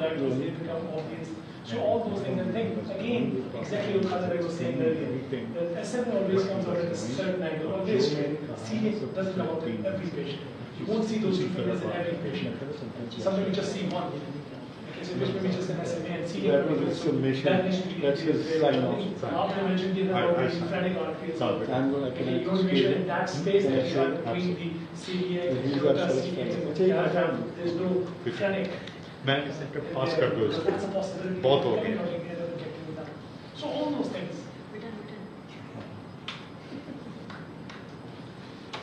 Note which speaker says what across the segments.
Speaker 1: modalities, they become obvious. So all those things, and think again, exactly what Khalid was saying earlier. The SM always comes out at a certain angle, always straight. CD doesn't come out in every patient. You won't see those two fingers in every patient. Sometimes you just see one. Okay, so maybe just an SMA and CD.
Speaker 2: That was his submission. That's his sign off.
Speaker 1: After I mentioned the phrenic arteries. You want to make sure in that space that you have between the CDA and the there's no phrenic.
Speaker 3: मैं इसे पास कर दूँ इसको बहुत हो गया
Speaker 1: so all those things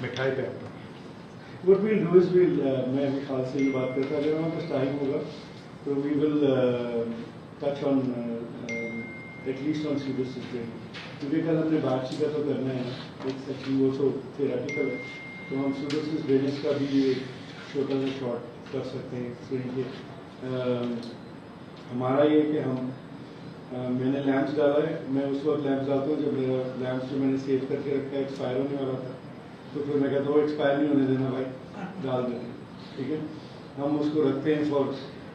Speaker 3: मिठाई पे
Speaker 2: what we'll do is मैं अभी खाल से ये बात करता अगर हमारे पास टाइम होगा तो we will touch on at least on pseudocyst training क्योंकि कल हमने बातचीत का तो करना है एक सेक्शन वो तो theoretical है तो हम pseudocyst drainage का भी एक छोटा सा शॉर्ट कर सकते हैं एक्सप्लेन के हमारा ये कि हम मैंने लैंप्स डाला है मैं उस वक्त लैंप्स डालता हूँ जब मेरा लैंप्स जो मैंने सेव करके रखा है एक्सपायर होने वाला था तो फिर मैं कहता हूँ एक्सपायर नहीं होने देना भाई डाल देना ठीक है हम उसको रखते हैं फॉर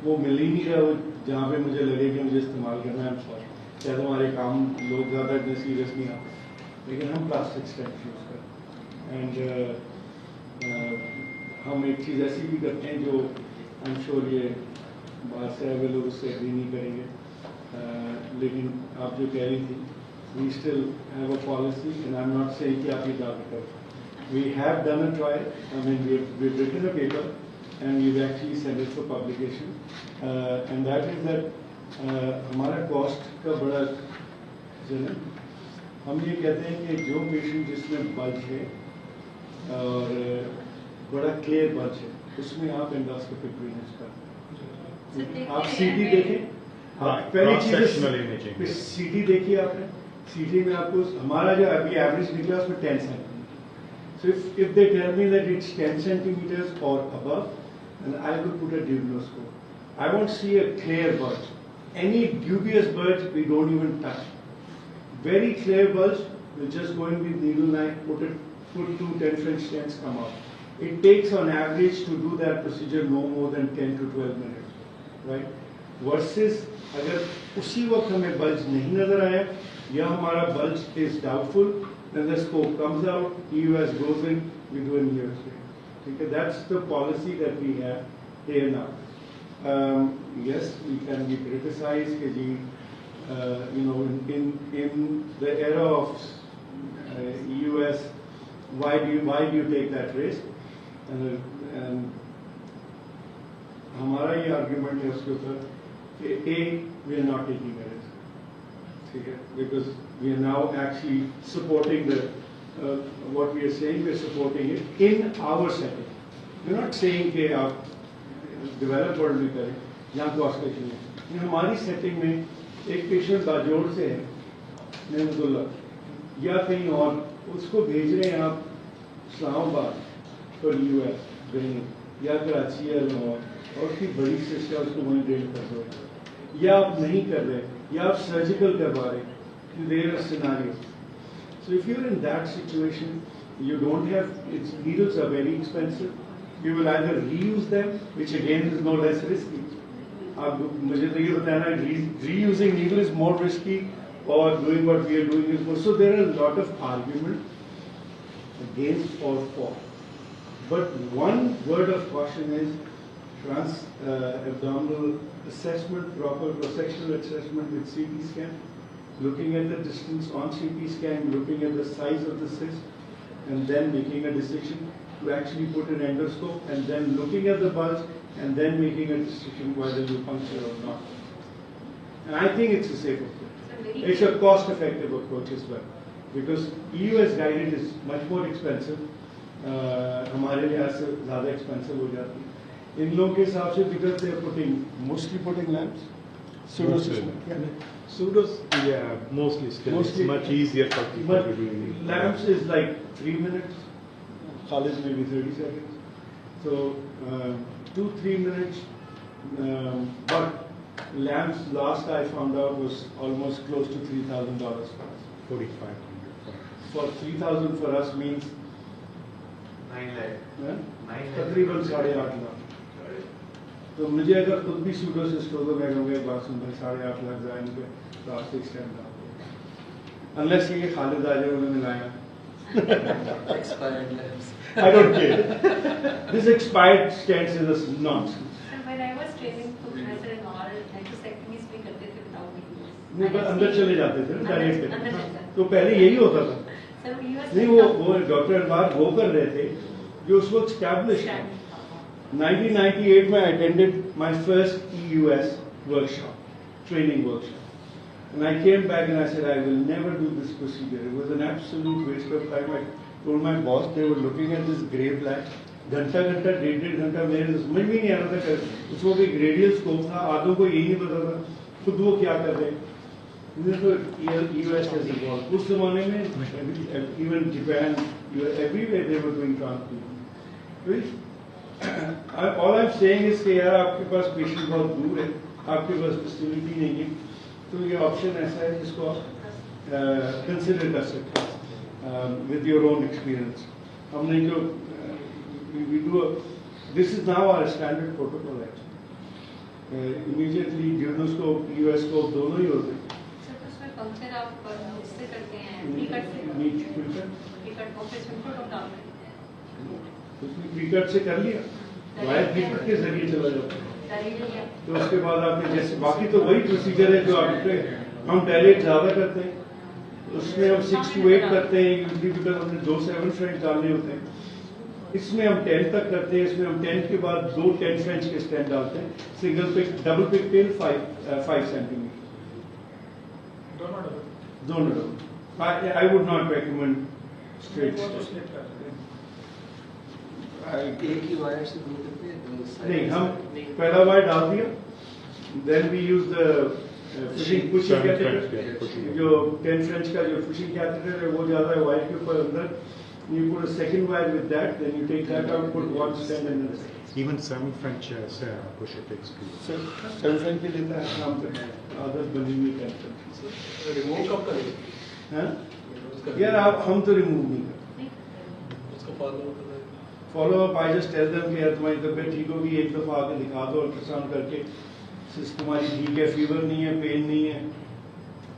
Speaker 2: वो मिल ही नहीं रहा वो जहाँ पे मुझे लगे कि मुझे इस्तेमाल करना है फॉर शायद हमारे काम लोग ज़्यादा इतने सीरियस नहीं आते लेकिन हम प्लास्टिक स्टैम्प यूज़ करते हैं एंड हम एक चीज़ ऐसी भी करते हैं जो आई एम श्योर ये बात से अगर लोग उससे एग्री नहीं करेंगे लेकिन आप जो कह रही थी we still have a policy and I am not saying कि आप ये डाल करो we have done a trial I mean we written a paper and we actually send it for publication and that is that हमारा cost का बड़ा जो है हम ये कहते हैं कि जो पेशेंट जिसमें बल्ज है और बड़ा क्लियर बल्ज है उसमें आप एंडोस्कोपिक ड्रेनेज कर आप सीटी देखें पहली चीज सीटी देखिए आपने सीटी में आपको हमारा जो अभी एवरेज निकला उसमें 10 centimetre so if they tell me that it's 10 centimetres और above and I will put a duodenoscope I won't see a clear bulge any dubious bulge we don't even touch very clear bulge we just go in with needle knife put 2 10 French stents come out it takes on average to do that procedure no more than 10 to 12 minutes right versus अगर उसी वक्त हमें bulge नहीं नजर आया या हमारा bulge is doubtful then the scope comes out EUS goes in we do an EUS ठीक है that's the policy that we have here now yes we can be criticized कि जी you know in the era of EUS why do you take that risk and हमारा ये argument है उसके ऊपर कि we are not taking a risk, ठीक है, because we are now actually supporting the what we are saying, we are supporting it in our setting. We are not saying कि आप developed world में करें, यहाँ कॉस्ट का issue है। हमारी सेटिंग में एक पेशेंट बाजोड़ से है, नेमतुल्ला, या कहीं और, उसको भेज रहे हैं आप इस्लामाबाद फॉर यूएस या कराची या लाहौर, और उसकी बड़ी सिस्टर उसको वहीं ड्रिल कर दो, या आप नहीं कर रहे, या आप सर्जिकल करवा रहे, there are scenarios. So if you're in that situation, you don't have, its needles are very expensive. You will either reuse them, which again is no less risky. अब मुझे तो ये बताना है, reusing needle is more risky, or doing what we are doing is more. So there are a lot of argument against or for. But one word of caution is trans-abdominal assessment, proper cross-sectional assessment with CT scan, looking at the distance on CT scan, looking at the size of the cyst, and then making a decision to actually put an endoscope, and then looking at the bulge, and then making a decision whether you puncture or not. And I think it's a safe approach. It's a cost-effective approach as well, because EUS guided is much more expensive. हमारे लिहाज से ज़्यादा expensive हो जाती है। इन लोगों के हिसाब से because they are mostly putting lamps. Pseudos,
Speaker 3: yeah, mostly still. It's much easier for people to do.
Speaker 2: Lamps is like 3 minutes. Khalid maybe 30 seconds. So 2-3 minutes. But lamps last I found out was almost close to $3,000 for us.
Speaker 3: 4,500.
Speaker 2: For 3,000 for us means
Speaker 4: 9 lakh.
Speaker 2: तकरीबन 8.5 लाख. तो मुझे अगर खुद भी सूडोसिस्ट हो तो मैं कहूँगा एक बात सुन भाई 8.5 लाख जाए इनके रास्ते स्टैंड आप अनलेस ये खालिद आ जाए उन्होंने लाया
Speaker 4: Expired labs.
Speaker 2: I don't care. This expired stance is a nonsense.
Speaker 5: Sir, when I was training to professor in oral microsectomies भी करते थे without EUS.
Speaker 2: नहीं पर अंदर चले जाते थे ना डायरेक्ट
Speaker 5: अंदर चलता।
Speaker 2: तो पहले यही होता था
Speaker 5: Sir, EUS
Speaker 2: नहीं वो डॉक्टर अनवार वो कर रहे थे जो उस वक्त स्टैब्लिश है 1998 में I attended my first EUS workshop, training workshop. And I came back and I said, I will never do this procedure. It was an absolute waste of time. I told my boss, they were looking at this grey black. घंटा घंटा डेढ़ घंटा मेरे समझ में नहीं आ रहा था उसको कोई ग्रेडियल स्कोप था आधों को यही नहीं पता था खुद वो क्या कर रहे हैं तो यूएस has evolved. उस जमाने में even Japan, everywhere they were doing transplant. All I'm saying is कि यार आपके पास पेशेंट बहुत दूर है आपके पास फैसिलिटी नहीं है तो ये ऑप्शन ऐसा है जिसको आप कंसिडर कर सकते हैं विद योर ओन एक्सपीरियंस हमने जो we do this is now our standard protocol actually immediately duodenoscope यूएसकोप दोनों ही होते हैं
Speaker 5: सर तो उसमें पंक्चर आप उससे करते हैं प्रीकट से प्रीकट ऑपरेशन प्रोटोकॉल
Speaker 2: उसमें प्रीकट से कर लिया वायर प्रीकट के जरिए चला जाता है तो उसके बाद आपने जैसे बाकी तो वही प्रोसीजर है जो आपके हम डायरेक्ट ज़्यादा करते हैं उसमें हम 6 to 8 करते हैं यूजली बिकॉज हमने 2 7 फ्रेंच डालने होते हैं इसमें हम 10 तक करते हैं इसमें हम 10 के बाद 2 10 फ्रेंच के स्टेंट डालते हैं single pig double pigtail 5 centimetre दोनों I would not recommend straight
Speaker 4: एक ही वायर से दो करते हैं
Speaker 2: नहीं हम पहला वायर डाल दिया then we use the pushing catheter जो 10 फ्रेंच का जो पुशिंग कैथेटर है वो ज्यादा है वायर के ऊपर अंदर you put a second wire with that then you take that out put one stem and then
Speaker 3: Even 7 French pusher takes 2.
Speaker 2: so 7 French के लेता है काम करना है आदत बनी हुई कैथेटर
Speaker 4: रिमूव कब करेंगे
Speaker 2: हैं यार आप हम तो रिमूव नहीं करते
Speaker 4: उसको follow
Speaker 2: follow up I just tell them कि यार तुम्हारी तबीयत ठीक होगी एक दफा आके दिखा दो अल्ट्रासाउंड करके सिस्ट तुम्हारी ठीक है फीवर नहीं है पेन नहीं है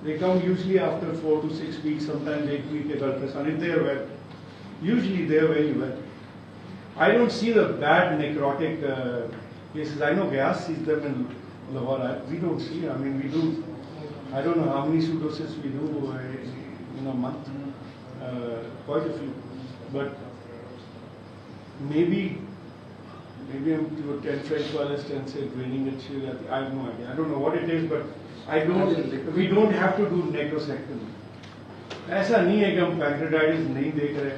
Speaker 2: they come usually after 4 to 6 weeks sometimes 8 week के ultrasound if they are well usually they are very well I don't see the bad necrotic cases I know Gyas sees them in Lahore we don't see I mean we do I don't know how many pseudocists we do in a month quite a few but maybe I'm to 10 French wallets and say draining अच्छी हो जाती I have no idea I don't know what it is but we don't have to do necrosectomy ऐसा नहीं है कि हम pancreatitis नहीं देख रहे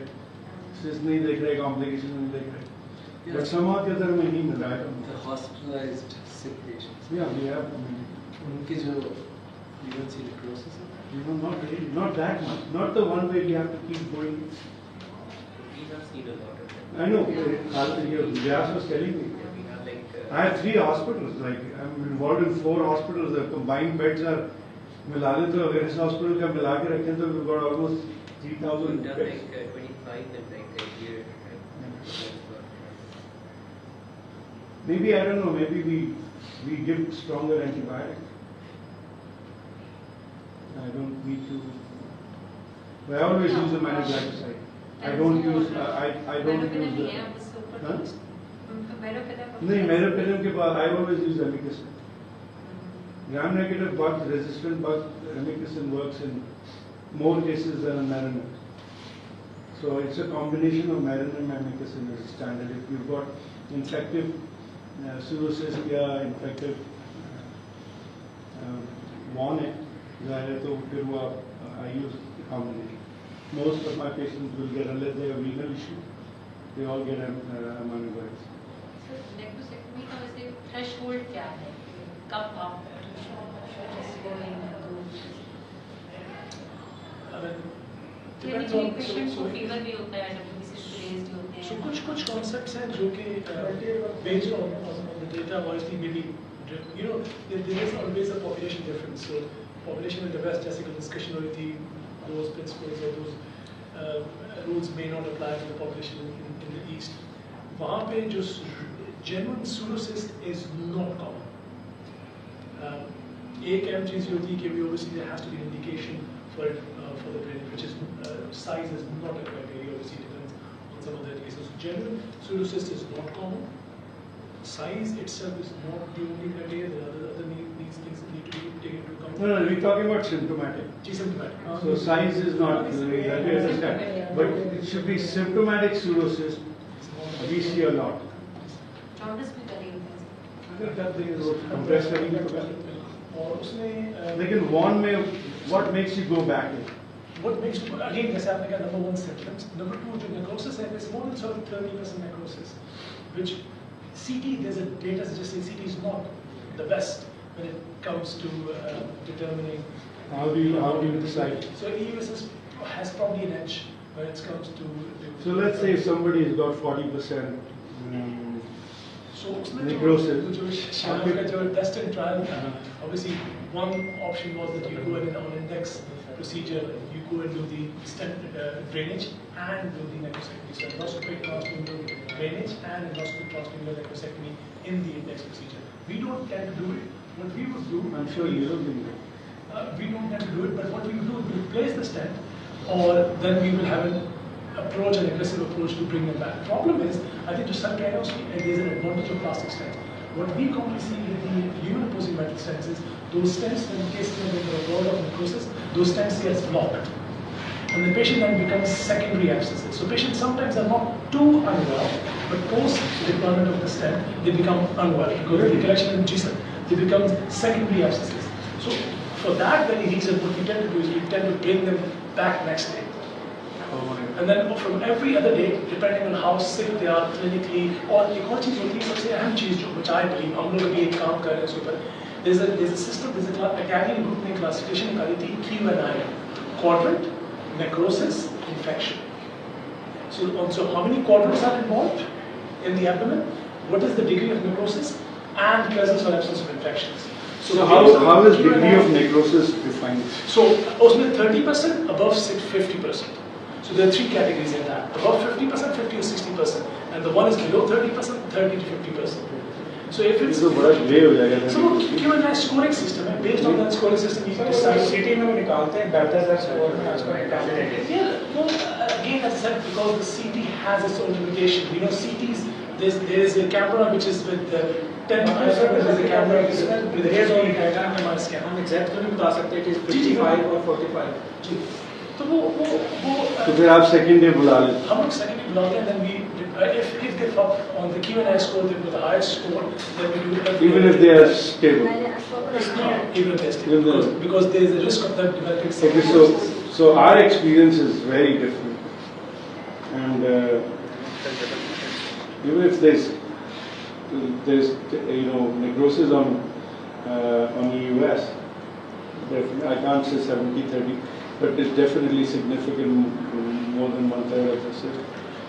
Speaker 2: cyst नहीं देख रहे complication नहीं देख रहे but somehow the other में नहीं मिल रहा है
Speaker 4: the hospitalized sick patients
Speaker 2: yeah we have
Speaker 4: उनके जो UNC necrosis है
Speaker 2: not really not that much not the one where you have to keep going
Speaker 6: We have seen a lot of them.
Speaker 2: I know Vyas was telling me
Speaker 6: We have like
Speaker 2: I have 3 hospitals like I'm involved in 4 hospitals the combined beds are मिला ले तो अगर इस hospital का मिला के रखें तो we've got almost 3,000
Speaker 6: we've done
Speaker 2: beds.
Speaker 6: like 25 in like a year.
Speaker 2: Maybe I don't know. Maybe we give stronger antibiotics. I don't need to. But I always use the managicide. I don't use. I don't use the. Huh? नहीं meropenem के बाद I always use amikacin. Gram-negative bug, resistant bug, amikacin works in more cases than a marinum. So it's a combination of marinum and amikacin is standard. If you've got infective pseudocyst या infective one है ज़ाहिर है तो फिर वो I use the combination. Most of my patients will get unless they have renal issue, they all get aminobutyrics.
Speaker 5: Sir necrosectomy का वैसे threshold क्या है कब आप पेशेंट को फीवर भी होता है डब्ल्यूबीसी रेज्ड होते हैं
Speaker 1: So कुछ concepts हैं जो कि based on the data obviously maybe you know there is always a population difference so population in the west जैसे कि discussion हुई थी those principles or those rules may not apply to the population in the east वहाँ पे जो genuine pseudocyst is not common. एक अहम चीज़ ये होती है कि obviously there has to be an indication for it, for the drainage, which is size is not a criteria. Obviously, it depends on some of the cases. So genuine pseudocyst is not common. Size itself is not the only criteria. There are other these things need to be taken into account.
Speaker 2: No, we're talking about symptomatic.
Speaker 1: Symptomatic.
Speaker 2: So size is not that we understand, but it should be symptomatic pseudocyst. We see a lot.
Speaker 5: Jaundice भी करेंगे।
Speaker 2: That thing is compressed करने का
Speaker 1: और उसमें
Speaker 2: लेकिन one में what makes you go back?
Speaker 1: What makes you again जैसे आपने कहा number 1 symptoms, number 2 जो necrosis है is more than sort of 30% necrosis, which CT there's a data suggesting CT is not the best when it comes to determining.
Speaker 2: How do you decide?
Speaker 1: So EUS has probably an edge when it comes to.
Speaker 2: So let's say if somebody has got 40%.
Speaker 1: So उसमें
Speaker 2: necrosis.
Speaker 1: जो शाम का जो test and trial था, obviously one option was that you go in on index procedure, you go and do the stent drainage and do the necrosectomy. So endoscopic transmural drainage and endoscopic transmural necrosectomy in the index procedure. We don't tend to do it. What we would do,
Speaker 2: I'm sure you don't do it.
Speaker 1: we don't tend to do it, but what we will do, we will place the stent, or then we will have an aggressive approach to bring them back. The problem is, I think to some cases, there is an advantage of plastic stents. What we commonly see with the human opposing metal stents is, those stents, in case there is a lot of necrosis, those stents get blocked. And the patient then becomes secondary abscesses. So patients sometimes are not too unwell, but post deployment of the stent, they become unwell because of the collection in GSEM. They become secondary abscesses. So for that very reason, what we tend to do is we tend to bring them back next day. And then from every other day, depending on how sick they are clinically, और एक और चीज़ होती है सबसे अहम चीज़ जो which I believe हम लोग अभी एक काम कर रहे हैं उसके ऊपर, there's a system, there's a academic group ने classification निकाली थी Q&I, quadrant, necrosis, infection. So how many quadrants are involved in the abdomen? What is the degree of necrosis and presence or absence of infections?
Speaker 2: So how is degree of necrosis defined?
Speaker 1: So उसमें 30% above 50%. So there are 3 categories in that. Above 50%, 50 or 60%. And the one is below 30%, 30 to 50%. So if it's...
Speaker 2: So बड़ा grey हो जाएगा.
Speaker 1: So Q&I scoring system है. Based on that scoring system, you can decide.
Speaker 7: City में वो निकालते हैं बेहतर score में उसको निकालते हैं.
Speaker 1: Yeah, no, again as I said, because the CT has its own limitation. You know, CTs, there is a camera which is with 10 miles, there is a camera which is with a 10 miles scan.
Speaker 7: हम exact तो नहीं बता सकते कि 55 और 45.
Speaker 1: तो वो
Speaker 2: तो फिर आप सेकंड डे बुला लेते.
Speaker 1: हम लोग सेकंड डे बुलाते हैं, then we if they fall on the Q&I score, they put the highest score, then we do
Speaker 2: Even if they are stable.
Speaker 1: Even if they're stable, because there is a risk of them developing.
Speaker 2: Okay, so our experience is very different, and even if there's necrosis on EUS, I can't say 70-30, but it's definitely significant, more than 1/3 of the cyst.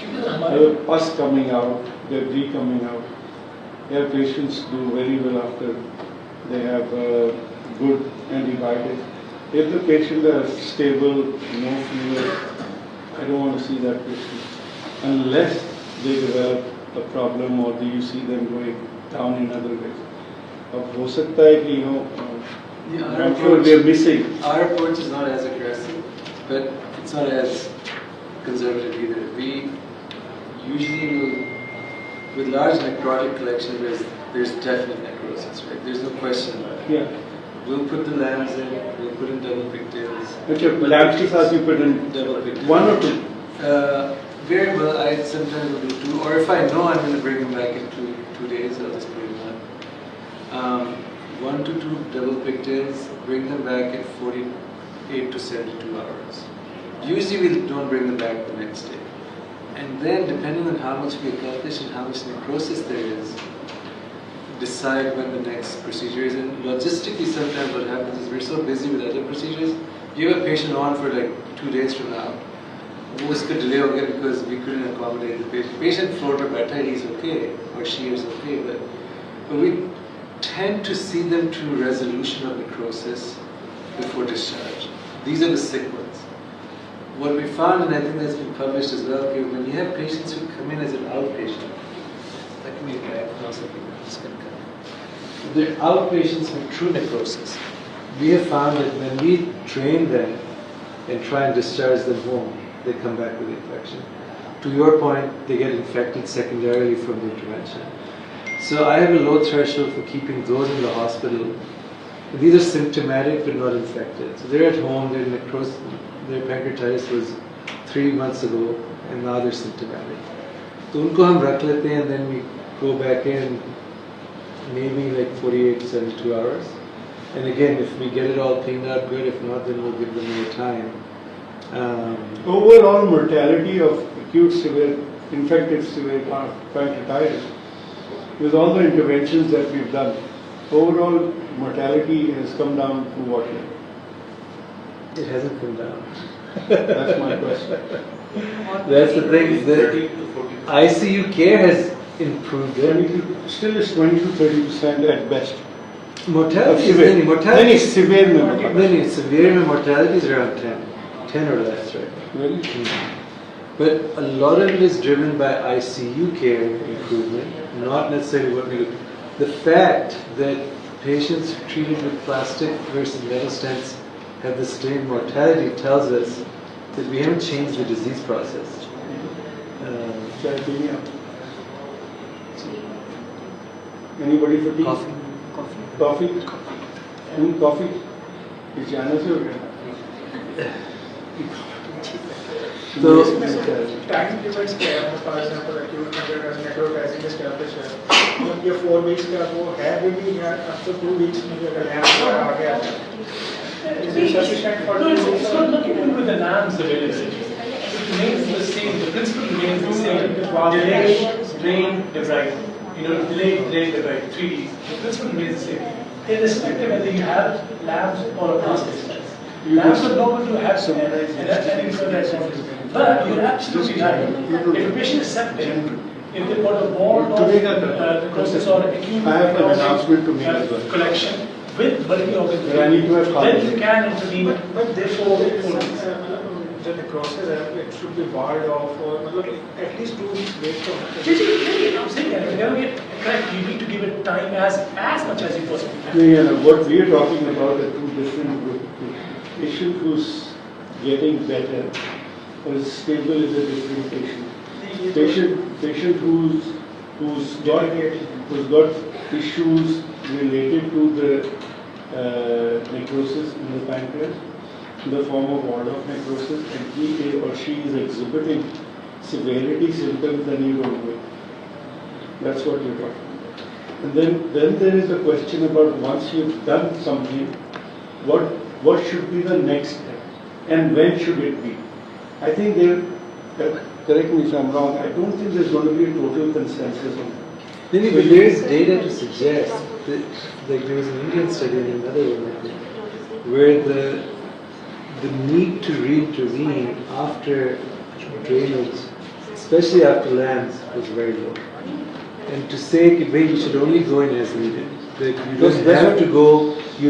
Speaker 2: There are pus coming out, debris coming out. Their patients do very well after they have good antibiotics. If the patient is stable, no fever, I don't want to see that patient unless they develop a problem or do you see them going down in other ways. अब हो सकता है कि I'm sure we are missing.
Speaker 4: Our approach is not as aggressive, but it's not as conservative either. We usually will, with large necrotic collection, there's definite necrosis, right? There's no question about it.
Speaker 2: Yeah.
Speaker 4: We'll put the lambs in, we'll put in double pigtails.
Speaker 2: Okay, lambs के साथ you put in
Speaker 4: double pigtails.
Speaker 2: 1 or 2?
Speaker 4: Very well, I sometimes will do 2, or if I know I'm going to bring them back in 2 days, I'll just bring them 1 to 2 double pigtails, bring them back in 48 to 72 hours. Usually we don't bring them back the next day. And then depending on how much we accomplish and how much necrosis there is, decide when the next procedure is. And logistically sometimes what happens is we're so busy with other procedures, you have a patient on for like 2 days from now. It could delay again because we couldn't accommodate the patient. Patient floor per better, he's okay, or she is okay, but we tend to see them to resolution of necrosis before discharge. These are the sick ones. What we found, and I think that's been published as well, when you have patients who come in as an outpatient, like They're outpatients with true necrosis. We have found that when we train them and try and discharge them home, they come back with the infection. To your point, they get infected secondarily from the intervention. So I have a low threshold for keeping those in the hospital. These are symptomatic but not infected. So they're at home, their necrosis, their pancreatitis was 3 months ago, and now they're symptomatic. So unko hum rakh lete hain, and then we go back in maybe like 48, 72 hours. And again, if we get it all cleaned out, good. If not, then we'll give them more time.
Speaker 2: Overall mortality of acute severe infected severe pancreatitis, with all the interventions that we've done, overall mortality has come down to what level?
Speaker 4: It hasn't come down.
Speaker 2: That's my question.
Speaker 4: That's the thing. The ICU care has improved.
Speaker 2: Still is 20 to 30% at best.
Speaker 4: Mortality is
Speaker 2: Then severe
Speaker 4: severe mortality is around 10 or less, right?
Speaker 2: Really?
Speaker 4: But a lot of it is driven by ICU care improvement, not necessarily what we do. The fact that patients treated with plastic versus metal stents have the same mortality tells us that we haven't changed the disease process.
Speaker 2: Anybody for tea?
Speaker 4: Coffee.
Speaker 2: Coffee? Coffee? Is Jana se ho gaya?
Speaker 4: So,
Speaker 7: Time limits क्या है? For example, acute pancreatitis necrotizing established है. जब ये 4 weeks का वो है भी या after 2 weeks में अगर लैम्प आ गया है, is it sufficient for
Speaker 1: No,
Speaker 7: 2
Speaker 1: it's
Speaker 7: weeks?
Speaker 1: not nothing to do with the lambs availability. It remains the same. The principle remains the same. Delay, drain, debride. Delay, debride. 3 Ds. The principle remains the same. Irrespective whether you have labs or a plastic stents. Labs are normal to have some and infrared surface. But you're absolutely right. If a patient is septic, if they've got a wall of necrosis or acute
Speaker 2: I have an announcement to make as well.
Speaker 1: collection with bulky organ
Speaker 2: But I need to have
Speaker 1: then you can intervene.
Speaker 7: But
Speaker 1: Therefore,
Speaker 7: the necrosis it should be walled off or at least 2 weeks wait for
Speaker 1: I'm saying that if you're going to get correct, you need to give it time as much as you possibly can.
Speaker 2: What we are talking about are two different groups. Patient who's getting better or is stable is a different patient. Patient who's got issues related to the necrosis in the pancreas in the form of ward-off necrosis, and he or she is exhibiting severity symptoms, then you don't wait. That's what you're talking about. And then there is a question about once you've done something, what should be the next step and when should it be? I think correct me if I'm wrong, I don't think there's going to be a total consensus on that.
Speaker 4: But there is data to suggest that there was an Indian study and another one, I think, where the need to re-intervene after drainage, especially after LAMS, was very low. And to say that you should only go in as needed, that you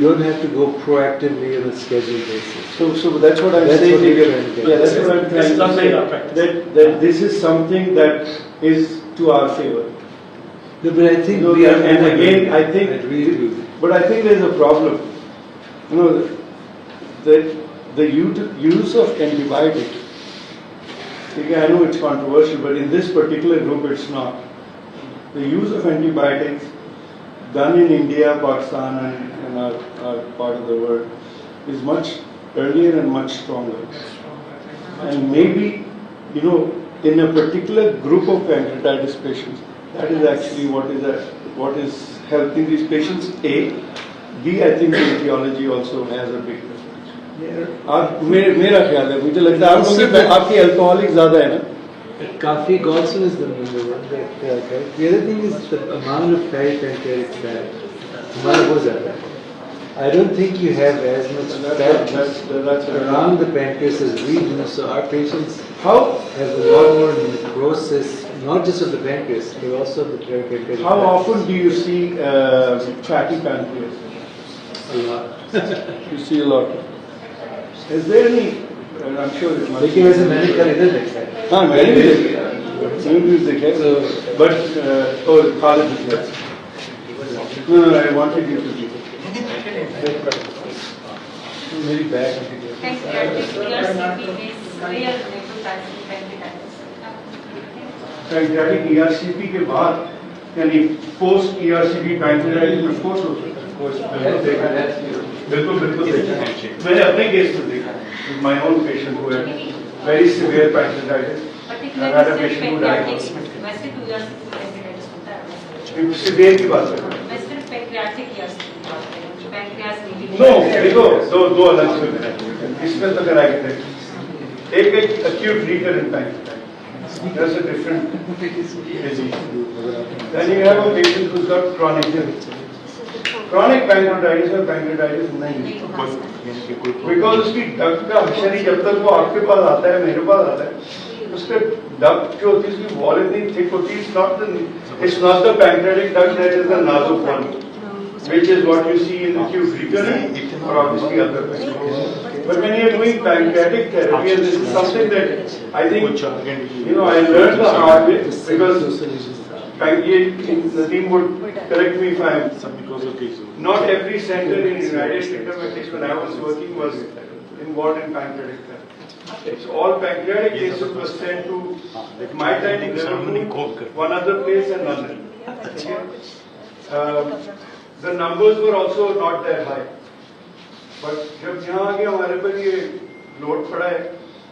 Speaker 4: don't have to go proactively on a scheduled basis.
Speaker 2: So that's what I'm saying.
Speaker 4: What you're trying to get.
Speaker 2: Yeah, that's what I'm trying to say. That this is something that is to our favor.
Speaker 4: No, but I think
Speaker 2: I think but I think there's a problem. The use of antibiotics. Okay, I know it's controversial, but in this particular group it's not. The use of antibiotics done in India, Pakistan and our part of the world is much earlier and much stronger. And maybe, in a particular group of pancreatitis patients, that is actually what is helping these patients. A. B. I think the etiology also has a big difference. मेरा ख्याल है मुझे लगता है आपकी alcoholic ज़्यादा है ना.
Speaker 4: Coffee also is the number one. The other thing is the amount of pancreatic fat. I don't think you have as much fat around the pancreas as we do. So our patients have a lot more necrosis, not just of the pancreas, but also of the pancreatic.
Speaker 2: How often do you see fatty pancreas?
Speaker 4: A lot.
Speaker 2: You see a lot. Is there any? I'm sure it must.
Speaker 4: लेकिन वैसे मैंने कल इधर देखा है.
Speaker 2: हाँ मैंने भी देखा. Movies देखे, but और Khalid is No, I wanted you to do. मेरी बैग पैंक्रियाटिक ERCP के बाद यानी पोस्ट ERCP पैंक्रियाटिस में कोर्स हो सकता है बिल्कुल बिल्कुल देखा है मैंने अपने केस में देखा है my own patient who had very severe pancreatitis I had a patient who died
Speaker 5: वैसे 2 इयर्स पैंक्रियाटिस होता है
Speaker 2: सीवियर की बात कर
Speaker 5: मैं सिर्फ पैंक्रियाटिक ईयर्स की बात कर रही हूं पैंक्रियास नहीं
Speaker 2: नो देखो दो अलग से हैं इसमें तो कराएंगे एक acute recurrent pancreatitis that's a different disease. Then you have a patient who's got chronic pancreatitis और pancreatitis नहीं because उसकी duct का हशरी जब तक वो आपके पास आता है मेरे पास आता है उसके duct जो होती है उसकी wall इतनी thick होती है it's not the pancreatic duct that is the nasal one which is what you see in acute recurrent or obviously other patients. But when you are doing pancreatic therapy, and this is something that I think, I learned the hard way because the team would correct me if I am. Not every center in the United Kingdom, at least when I was working, was involved in pancreatic therapy. So all pancreatic cases were sent to my time in Liverpool, one other place and London. The numbers were also not that high. But जब यहाँ आगे हमारे पर ये load पड़ा है,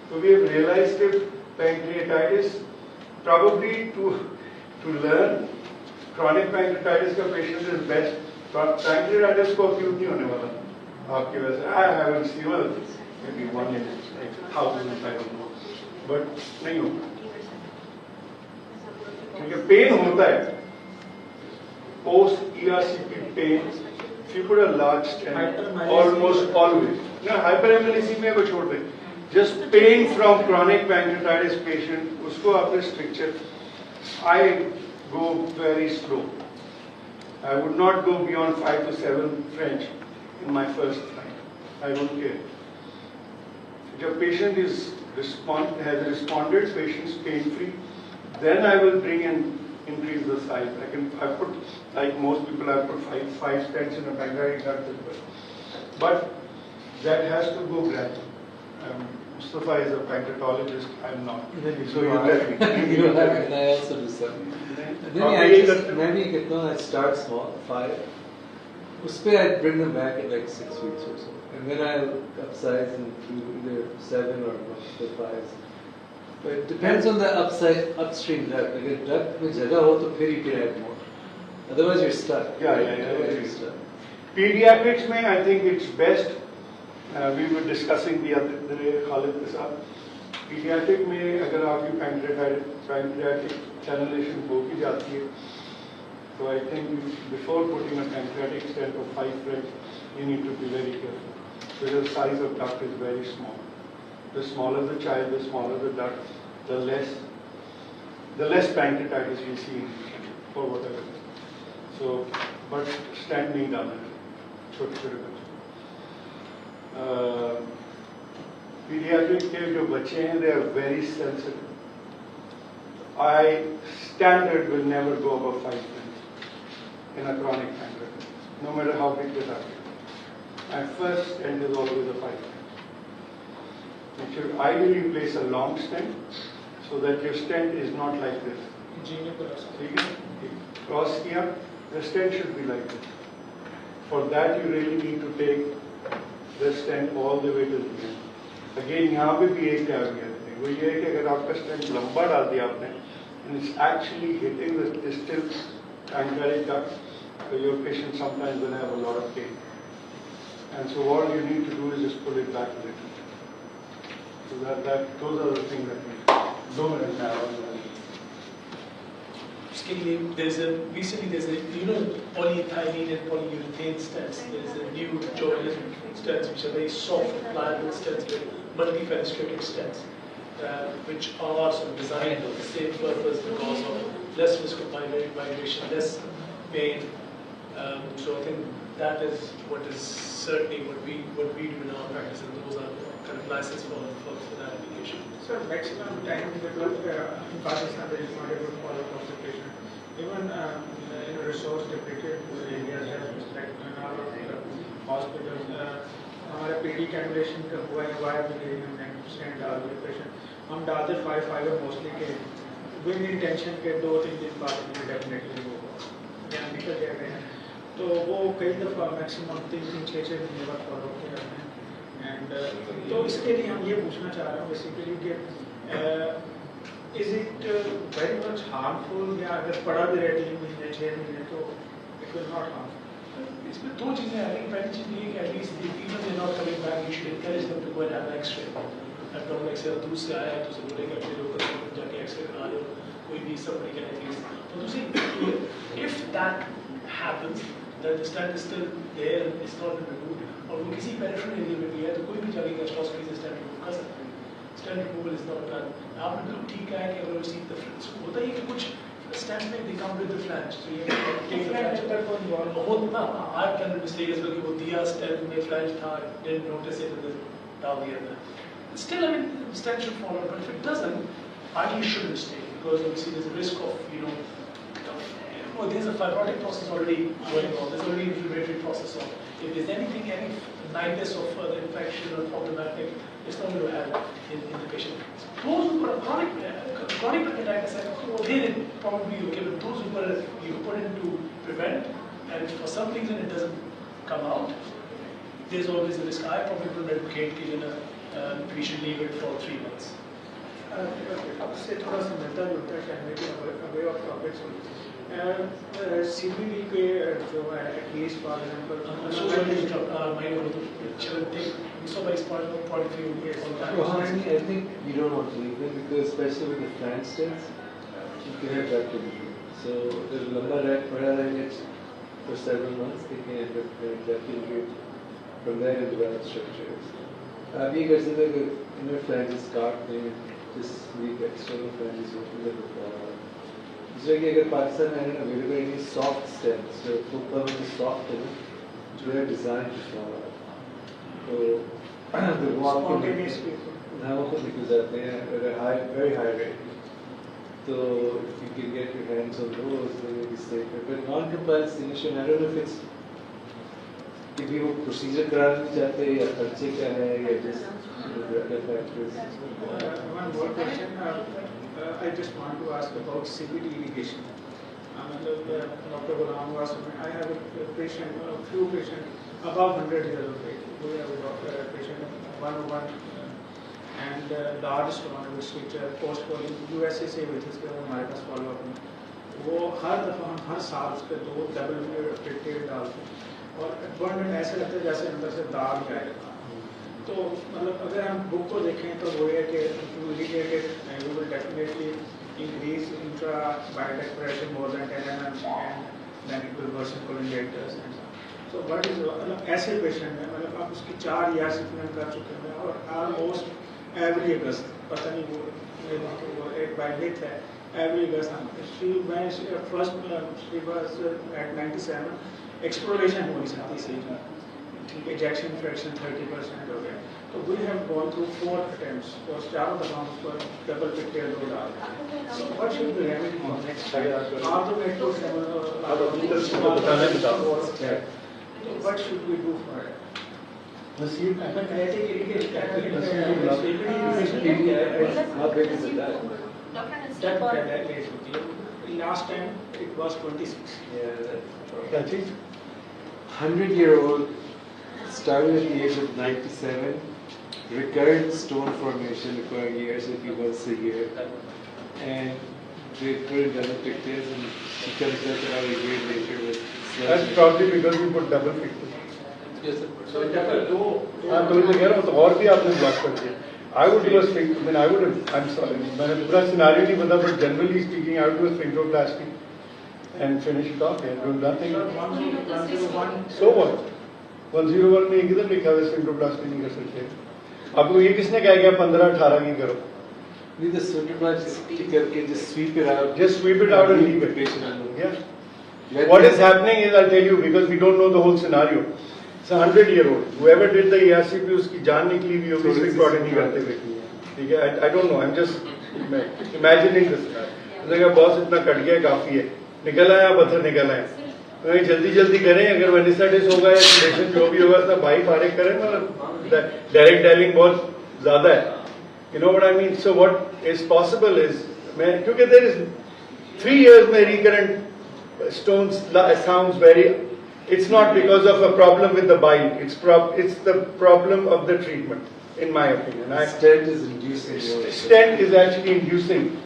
Speaker 2: तो we have realized that pancreatitis, probably to learn, chronic pancreatitis का patient is best. Pancreatitis को acute नहीं होने वाला. आपके वैसे I haven't seen well, maybe 1 in 1,000 I don't know, but नहीं होता. क्योंकि pain होता है. Post ERCP pain. If you put a large stent, almost always. No, hyperemesis को छोड़ दें. Just pain from chronic pancreatitis patient, उसको आपने stricture. I go very slow. I would not go beyond 5 to 7 French in my first time. I don't care. If a patient has responded, patient's pain free, then I will bring in. Increase the size. I put, like most people, I put five stents in a pancreatic duct as well. But that has to go gradually. Mustafa is a pancreatologist, I'm not. So you tell me.
Speaker 4: And I also do some. Maybe you get I start small, 5. Uspe I bring them back in like 6 weeks or so. And then I'll upsize and do either 7 or 5s. But it depends on the upstream duct. Like a duct में जगह हो तो फिर you can add more. Otherwise you're stuck.
Speaker 2: Yeah. Pediatrics में I think it's best. We were discussing the other day Khalid के साथ. Pediatric में अगर आपकी pancreatic channelation हो की जाती है, so I think before putting a pancreatic stent of 5 French, you need to be very careful because the size of duct is very small. The smaller the child, the smaller the duct, the less pancreatitis we see for whatever. So, but stent नहीं डालना है, छोटे बच्चे. Pediatric के जो बच्चे हैं, they are very sensitive. Standard will never go above 5 French in a chronic pancreatitis, no matter how big the duct is. My first stent is always a 5 French. You should ideally place a long stent so that your stent is not like this. So you cross here, the stent should be like this. For that you really need to take the stent all the way to the end. Again, यहाँ पे भी एक क्या है वो ये है कि अगर आपका stent लंबा डाल दिया आपने and it's actually hitting the distal pancreatic duct, so your patient sometimes will have a lot of pain. And so all you need to do is just pull it back a little. So those are the things that we do in
Speaker 1: Recently there's polyethylene and polyurethane stents. There's a new Jordan stents which are very soft, pliable stents, multi-fenestrated stents, which are sort of designed for the same purpose because of less risk of vibration, less pain. So I think that is what is certainly what we do in our practice, and those are kind of license for that application.
Speaker 7: So maximum time in Pakistan there is not a good follow-up of the patient. Even in resource depleted areas like in our hospitals, हमारा PD cannulation का हुआ है why we giving him 90% डाल दिए patient. हम डालते 5 mostly के with intention के 2-3 दिन बाद में definitely वो यहाँ निकल जाएगा. तो वो कई दफ़ा मैक्सिमम 3-6 महीने बाद फॉलो किया हमने. एंड तो इसके लिए हम ये पूछना चाह रहे हैं बेसिकली कि is it very much harmful, या अगर पड़ा भी रहे 3 महीने 6 महीने तो इट विल नॉट हार्म.
Speaker 1: इसमें दो चीज़ें आ रही हैं. पहली चीज़ ये कि at least even they not coming back, you should encourage them to go and have X-ray. Abdominal X-ray दूर से आया है तो उसे बोलेंगे अपने लोकल जाके एक्स-रे करा लो, कोई भी सब नहीं करेंगे. तो दूसरी if that happens that the stent is still there and it's not been removed, और वो किसी पेरिफेरल एरिया में भी है तो कोई भी जाके गैस्ट्रोस्कोपी से स्टेंट रिमूव कर सकते हैं. Stent removal is not done. आपने बिल्कुल ठीक कहा है कि अगर रिसीव द फ्लैंज होता है कि कुछ स्टेंट में दे कम विद द फ्लैंज, तो ये टेक द फ्लैंज बहुत ना आई कैन मिस्टेक इज कि वो दिया स्टेंट में फ्लैंज था, डिडंट नोटिस इट एंड डाल दिया था. Still, I mean, stent should follow, but if it doesn't, ideally shouldn't stay, because obviously there's a risk of, you know, there's a fibrotic process already going on, there's already inflammatory process on. If there's anything, any nidus or further infection or problematic, it's not going to help in the patient. Those who got chronic pancreatitis, they probably okay, but those who you put in to prevent, and for some reason it doesn't come out, there's always a risk. I probably would advocate we should leave it for 3 months.
Speaker 7: इससे थोड़ा सा मिलता जुलता है away of topics. CBD के जो है at least for example
Speaker 4: I think you don't want to leave them because especially with the flange stents, you can have that injury. So the lumbar gets for several months, they can end up having that injury from there and develop structures. आप ये कर सकते हैं inner flanges काट दें, just leave external flanges open like before. दूसरा कि अगर पाकिस्तान में अवेलेबल any soft stents, जो ऊपर में soft है ना, जो है designed to fall out. तो वो आपको ना वो खुद निकल जाते हैं at a very high rate. So if you can get your hands on those, then you'll be safer. But non-compiled stimulation, I don't know if it's if you procedure कराना चाहते हैं या खर्चे का है या just other factors.
Speaker 7: One more question. I just want to ask about CBD irrigation. Dr. Ghulam was, I have a patient, a few patients above 100 years of age. We have a patient 101 and large stenosis which post-polling USA से हुई थी, इसके हमारे पास follow up में. वो हर दफ़ा हम हर साल उस पर 2 डबल प्लेटेड डालते हैं और अपॉइंटमेंट ऐसे लगता है जैसे अंदर से दाग जाएगा. तो मतलब अगर हम बुक को देखें तो वो है कि to irrigated you will definitely increase intra-biotic pressure more than 10 mm and then it will worsen cholangitis and so. So what is मतलब ऐसे पेशेंट में मतलब आप उसकी 4 years ट्रीटमेंट कर चुके हैं और ऑलमोस्ट एवरी अगस्त पता नहीं वो एक बार हिट है एवरी अगस्त हम she was at 97 एक्सप्लोरेशन हो नहीं सकती सही में. ठीक है, ejection fraction 30% हो गया. तो we have gone through 4 attempts और 4 दफा हम उसको डबल पिक्चर दो डाल. So what should be remedy for next time? Are the methods so what should we do for it? Pancreatic irrigation.
Speaker 4: How big is it?
Speaker 7: Last time it was 26.
Speaker 4: Yeah, I think 100-year-old started at the age of 97, recurrent stone formation requiring years, maybe once a year, and they put in double pictures and she comes out about a year later with
Speaker 2: That's probably because you put double pictures.
Speaker 4: Yes, sir.
Speaker 7: So double do.
Speaker 2: हाँ तो मुझे कह रहा हूँ तो और भी आपने ब्लॉक कर दिया. I would do a sphincter. I mean, I would. I'm sorry. मैंने पूरा सिनारियो नहीं पता, but generally speaking, I would do a sphincteroplasty and finish it off and do nothing. So what? 101 में एकदम लिखा हुआ sphincteroplasty नहीं कर सकते. आपको ये किसने कहा कि 15-18 की करो?
Speaker 4: Need the sphincteroplasty करके just sweep it out.
Speaker 2: Just sweep it out and leave it.
Speaker 4: Patient alone.
Speaker 2: Yeah. What is happening is, I'll tell you, because we don't know the whole scenario. It's a 100-year-old. Whoever did the ERCP, उसकी जान निकली हुई होगी, इसमें fraud नहीं करते हुए. ठीक है? I don't know. I'm just imagining this. उसने कहा बॉस इतना कट गया काफी है. निकल आया पत्थर निकल आया. तो जल्दी जल्दी करें. अगर वेनिसाइटिस होगा या sedation जो भी होगा, तो भाई फारिग करें. मतलब डायरेक्ट डायलिंग बहुत ज़्यादा है. You know what I mean? So what is possible is, क्योंकि there is 3 years में recurrent stones sounds very. It's not because of a problem with the bile. It's the problem of the treatment, in my opinion.
Speaker 4: Stent is inducing.
Speaker 2: Stent is actually inducing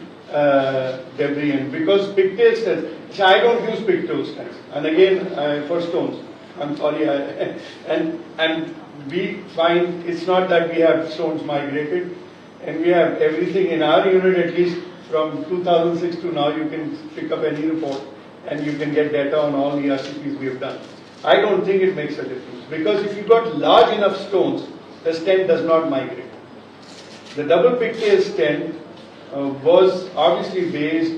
Speaker 2: debris, and because pigtail stents. I don't use pigtail stents, and again for stones. I'm sorry, and we find it's not that we have stones migrated, and we have everything in our unit. At least from 2006 to now, you can pick up any report, and you can get data on all the ERCPs we have done. I don't think it makes a difference, because if you've got large enough stones, the stent does not migrate. The double pigtail stent was obviously based,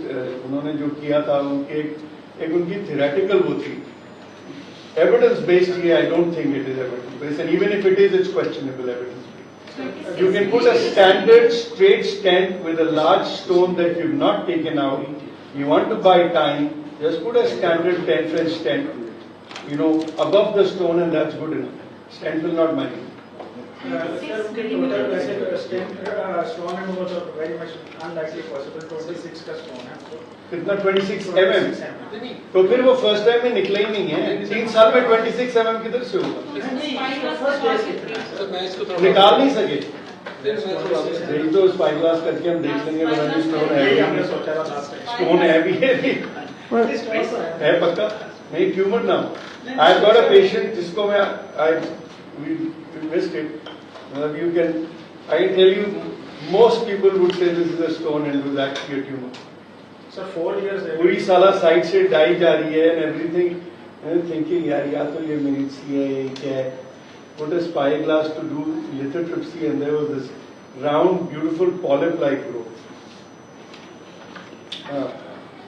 Speaker 2: उन्होंने जो किया था उनके एक उनकी theoretical वो थी. Evidence based here, I don't think it is evidence based, and even if it is, it's questionable evidence based. You can put a standard straight stent with a large stone that you've not taken out. You want to buy time, just put a standard 10 French stent, above the stone, and that's good enough. Stent will not migrate.
Speaker 7: Stone removal is very much unlikely possible. 26 का stone है.
Speaker 2: कितना 26 mm? तो फिर वो first time में निकला ही नहीं है. 3 साल में 26 mm किधर से होगा? निकाल नहीं सके. देख दो स्पाई ग्लास करके हम देख लेंगे वरना स्टोन है भी है पक्का नहीं. ट्यूमर ना. I've got a patient जिसको we missed it. You can, I can tell you, most people would say this is a stone and it was actually a tumor.
Speaker 7: So 4 years.
Speaker 2: पूरी साला side से die जा रही है and everything. I'm thinking यार या तो ये मेरी CA क्या है? Put a spyglass to do lithotripsy, and there was this round, beautiful polyp-like growth.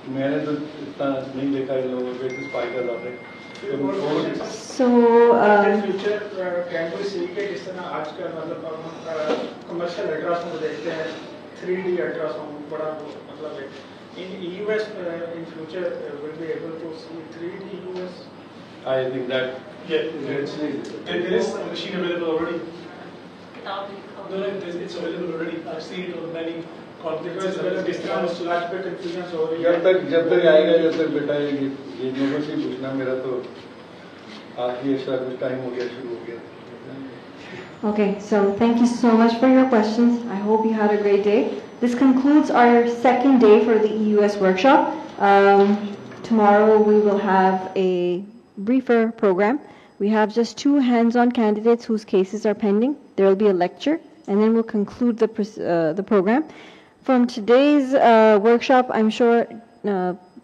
Speaker 2: मैंने तो इतना नहीं देखा इन लोगों के spyglass आ रहे.
Speaker 8: So,
Speaker 7: in future, can we see कि जिस तरह आजकल मतलब commercial ultrasound देखते हैं, 3D ultrasound बड़ा मतलब है. In EUS, in future, will be able to see 3D EUS.
Speaker 2: I think that
Speaker 1: there is a machine available already. No, it's available already. I've seen it on many conferences.
Speaker 7: जिस तरह large bit infusions हो रही
Speaker 2: है. जब तक आएगा जब तक बेटा ये नोबल से पूछना मेरा तो आखिरी ऐसा कुछ टाइम हो गया शुरू हो गया.
Speaker 8: Okay, so thank you so much for your questions. I hope you had a great day. This concludes our second day for the EUS workshop. Tomorrow we will have a briefer program. We have just 2 hands-on candidates whose cases are pending. There will be a lecture, and then we'll conclude the program. From today's workshop, I'm sure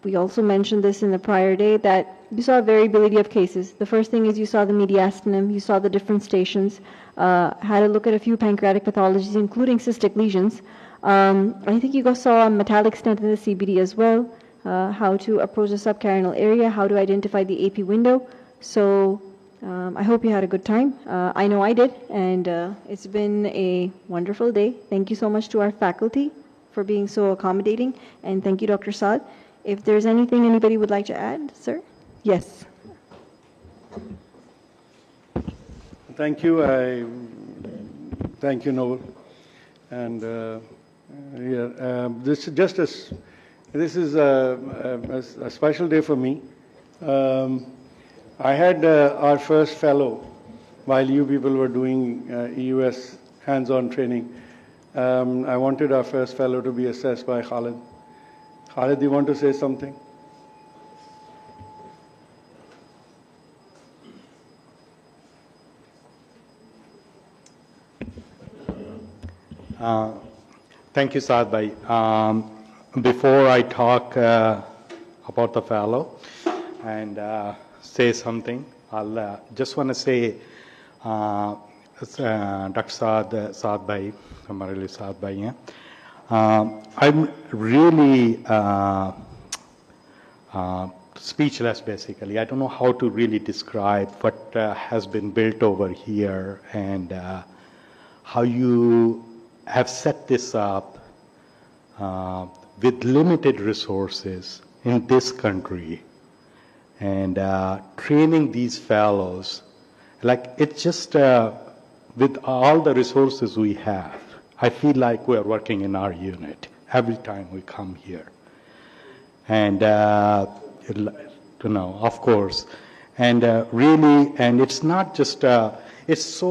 Speaker 8: we also mentioned this in the prior day, that you saw variability of cases. The first thing is you saw the mediastinum, you saw the different stations, had a look at a few pancreatic pathologies, including cystic lesions. I think you saw a metallic stent in the CBD as well, how to approach the subcarinal area, how to identify the AP window. So I hope you had a good time. I know I did, and it's been a wonderful day. Thank you so much to our faculty for being so accommodating, and thank you, Dr. Saad. If there's anything anybody would like to add, sir? Yes.
Speaker 2: Thank you. Thank you, Noel. And this is a special day for me. I had our first fellow while you people were doing EUS hands-on training. I wanted our first fellow to be assessed by Khalid. Khalid, do you want to say something?
Speaker 3: Thank you, Saad Bhai. Before I talk about the fellow and say something, I'll just want to say, Dr. Saad Bhai, हमारे लिए साद भाई हैं. I'm really speechless basically. I don't know how to really describe what has been built over here and how you have set this up with limited resources in this country and training these fellows. Like it's just with all the resources we have, I feel like we're working in our unit every time we come here. And, of course, and really, and it's not just, it's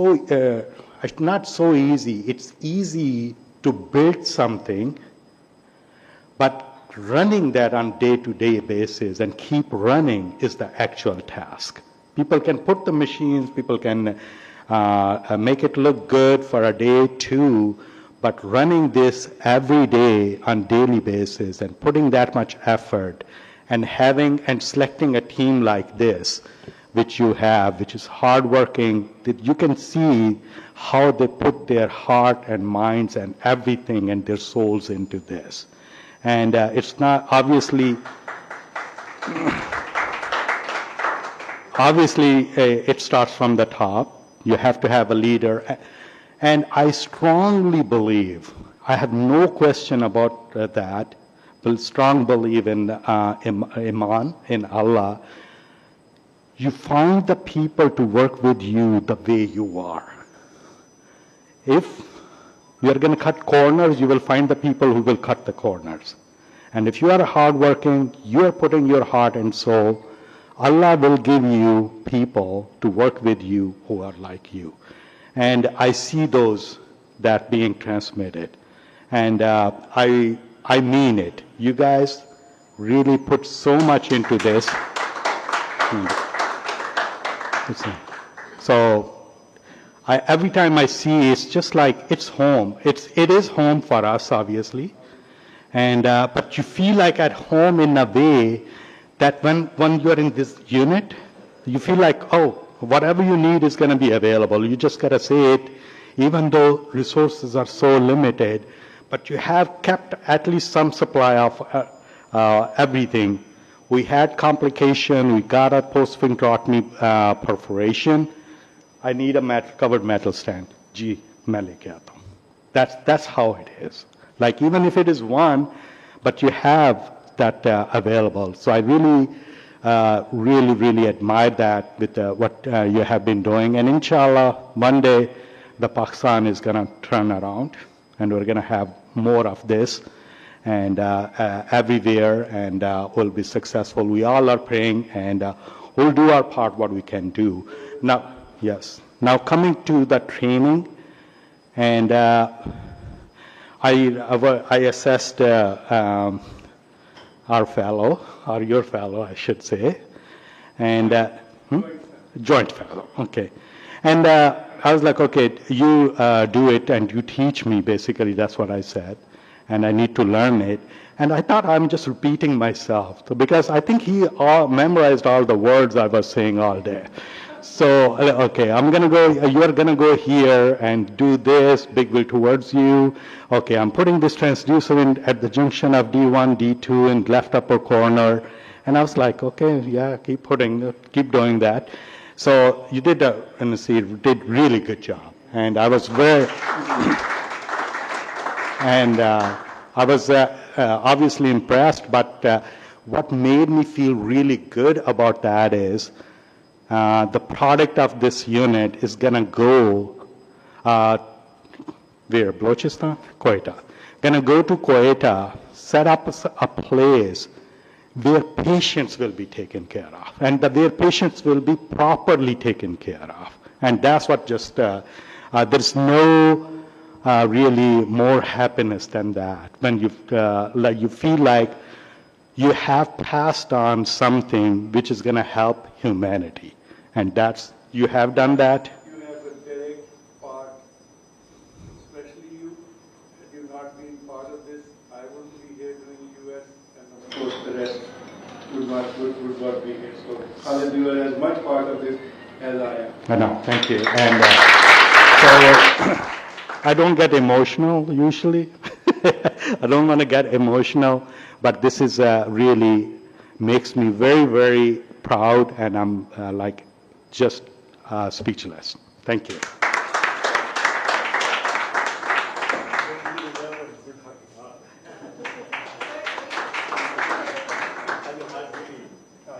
Speaker 3: not so easy. It's easy to build something, but running that on day-to-day basis and keep running is the actual task. People can put the machines, people can make it look good for a day, two, but running this every day on daily basis and putting that much effort and having and selecting a team like this, which you have, which is hardworking, that you can see how they put their heart and minds and everything and their souls into this. And it's not obviously, it starts from the top. You have to have a leader. And I strongly believe, I have no question about that, but strong believe in Iman, in Allah. You find the people to work with you the way you are. If you are going to cut corners, you will find the people who will cut the corners. And if you are hardworking, you are putting your heart and soul, Allah will give you people to work with you who are like you. And I see those that being transmitted. And I mean it. You guys really put so much into this. So every time I see, it's just like it's home. It is home for us, obviously. And but you feel like at home in a way that when you're in this unit, you feel like, oh, whatever you need is going to be available. You just got to say it, even though resources are so limited, but you have kept at least some supply of everything. We had complication. We got a post-sphincterotomy perforation. I need a covered metal stand. Gee, main leke aata hu. That's how it is. Like even if it is one, but you have that available. So I really really admire that with what you have been doing. And inshallah, one day the Pakistan is going to turn around and we're going to have more of this and everywhere, and we'll be successful. We all are praying, and we'll do our part what we can do. Now, yes. Now coming to the training, and I assessed our fellow, or your fellow, I should say, and joint fellow, okay. And I was like, okay, you do it and you teach me, basically, that's what I said, and I need to learn it. And I thought I'm just repeating myself, so because I think he memorized all the words I was saying all day. So, okay, I'm going to go, you're going to go here and do this, big wheel towards you. Okay, I'm putting this transducer in at the junction of D1, D2 in left upper corner. And I was like, okay, yeah, keep doing that. So you did, did really good job. And I was very, and I was obviously impressed, but what made me feel really good about that is the product of this unit is going to go where? Balochistan? Quetta. Going to go to Quetta, set up a place where patients will be taken care of, and where patients will be properly taken care of. And that's what just, there's no really more happiness than that. When like you feel like you have passed on something which is going to help humanity. And that's, you have done that.
Speaker 2: You have a big part, especially you, had you not been part of this, I wouldn't be here doing US, and of course the rest would not be here. So Khalid, you are as much part of this as I am.
Speaker 3: I know, thank you. And so I don't get emotional usually. I don't want to get emotional, but this is really makes me very, very proud, and I'm like just speechless. Thank you.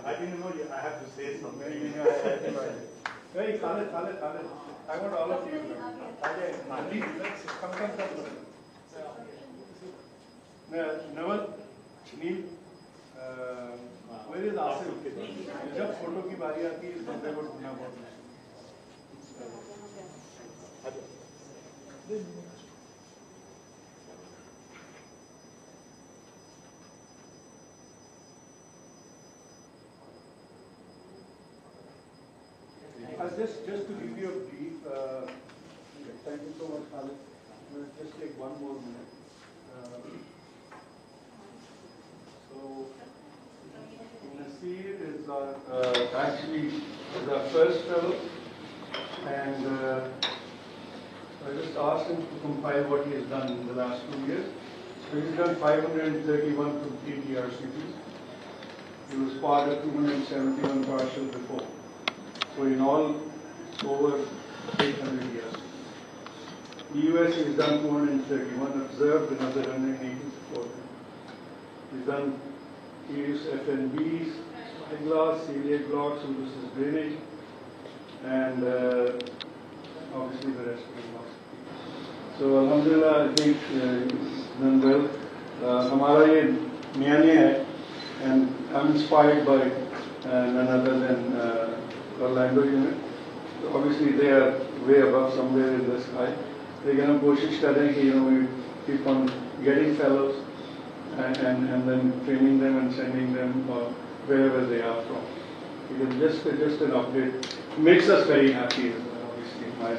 Speaker 2: I didn't know I have to say something. Hey, Khaled, I want all of you. Nawal, Neil, where is Asif? जब photo की बारी आती है इस बंदे को ढूंढना पड़ता है. Just to give you a brief, thank you so much, Khalid. We'll just take one more minute. So, Nasir is actually our first fellow, and I just asked him to compile what he has done in the last 2 years. So he's done 531 complete ERCPs. He was part of 271 partial before. So in all, over 800 years. EUS has done 231, observed another 184. He's done EUS FNBs, spyglass, celiac blocks, and this is drainage, and obviously the rest of the blocks. So Alhamdulillah, I think he's done well. Hamara ye naya hai, and I'm inspired by none other than Orlando unit. So obviously they are way above, somewhere in the sky. They're going to koshish kare we keep on getting fellows and then training them and sending them wherever they are from. Because just an update makes us very happy, obviously. My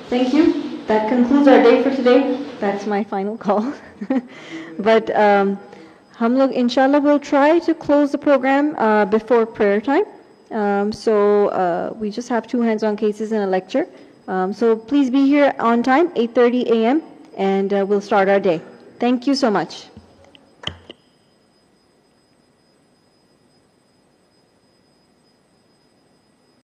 Speaker 8: Thank you. That concludes our day for today. That's my final call. But hum log inshallah will try to close the program before prayer time. So we just have 2 hands-on cases and a lecture. So please be here on time, 8:30 a.m. and we'll start our day. Thank you so much.